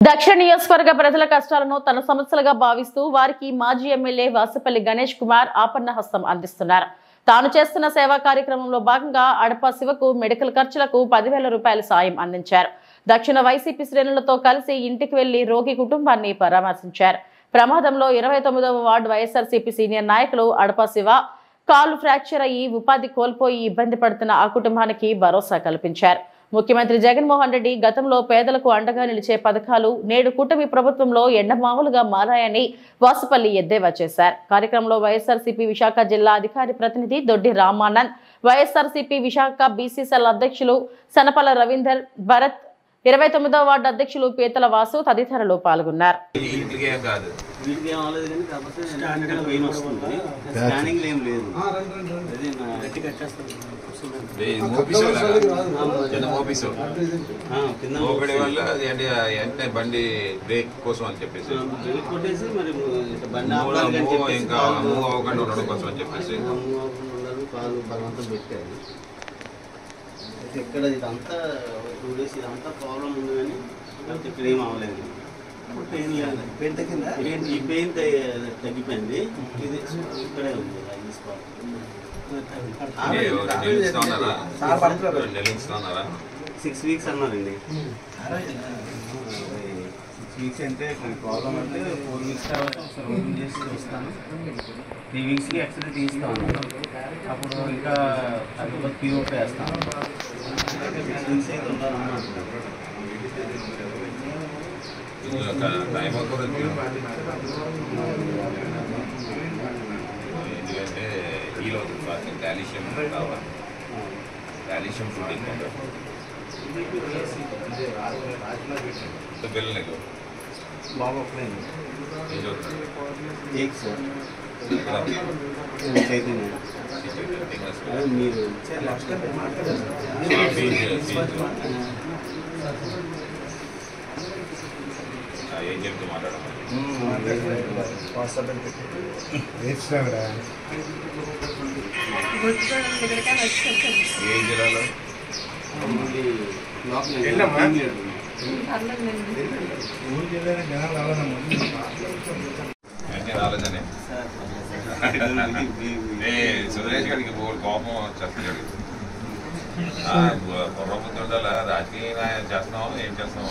దక్షిణ నియోజకవర్గ ప్రజల కష్టాలను తన సమస్యలుగా భావిస్తూ వారికి మాజీ ఎమ్మెల్యే వాసుపల్లి గణేష్ కుమార్ ఆపన్న హస్తం అందిస్తున్నారు. తాను చేస్తున్న సేవా కార్యక్రమంలో భాగంగా అడప శివకు మెడికల్ ఖర్చులకు 10,000 రూపాయల సాయం అందించారు. దక్షిణ వైసీపీ శ్రేణులతో కలిసి ఇంటికి వెళ్లి రోగి కుటుంబాన్ని పరామర్శించారు. ప్రమాదంలో 29వ వార్డు వైఎస్ఆర్సీపీ సీనియర్ నాయకులు అడప శివ కాలు ఫ్రాక్చర్ అయ్యి ఉపాధి కోల్పోయి ఇబ్బంది పడుతున్న ఆ కుటుంబానికి భరోసా కల్పించారు. ముఖ్యమంత్రి జగన్మోహన్ రెడ్డి గతంలో పేదలకు అండగా నిలిచే పథకాలు నేడు కూటమి ప్రభుత్వంలో ఎండమావులుగా మారాయని వాసుపల్లి ఎద్దేవా చేశారు. కార్యక్రమంలో వైఎస్ఆర్సీపీ విశాఖ జిల్లా అధికారి ప్రతినిధి దొడ్డి రామానంద్, వైఎస్ఆర్సీపీ విశాఖ బీసీసీఎల్ అధ్యక్షులు సనపల రవీందర్, భరత్, 29వ వార్డు అధ్యక్షులు పీతల వాసు తదితరులు పాల్గొన్నారు. బండి బ్రేక్ కోసం అని చెప్పేసి ఇంకా మూవ్ అవ్వకుండా ఉండడం కోసం అని చెప్పేసి బలవంతం పెట్టారు. ఇక్కడ ఇదంతా 2 days ఇదంతా ప్రాబ్లం ఉంది కానీ ఇక్కడ ఏం అవ్వలేదు. పెయిన్ లేదు, ఈ పెయిన్ తగ్గిపోయింది. ఇది ఇక్కడే ఉంది. 6 weeks అన్నారండి. 6 weeks అంటే ప్రాబ్లం అంటే 4 weeks తర్వాత ఒకసారి ఓపెన్ చేసి చూస్తాను. 3 weeksకి ఎక్స్రే తీస్తాను. అప్పుడు ఇంకా POP వేస్తాను. 6 weeks అయితే ఉండాలన్నమాట. ఎందుకంటే ఈలో కాల్షియం కావాలి, కాల్షియం ఫుడ్ పిల్లలకు బాగా ఒకలేదు చైతన్య మీరు ఏం చెప్తూ మాట్లాడమని ఏ జిల్లాలో రాలేదనే సురేష్ గారికి కోపం వచ్చేస్తున్నాడు. ప్రభుత్వం ఉండాలా, రాజకీయ చేస్తున్నాం, ఏం చేస్తున్నాం.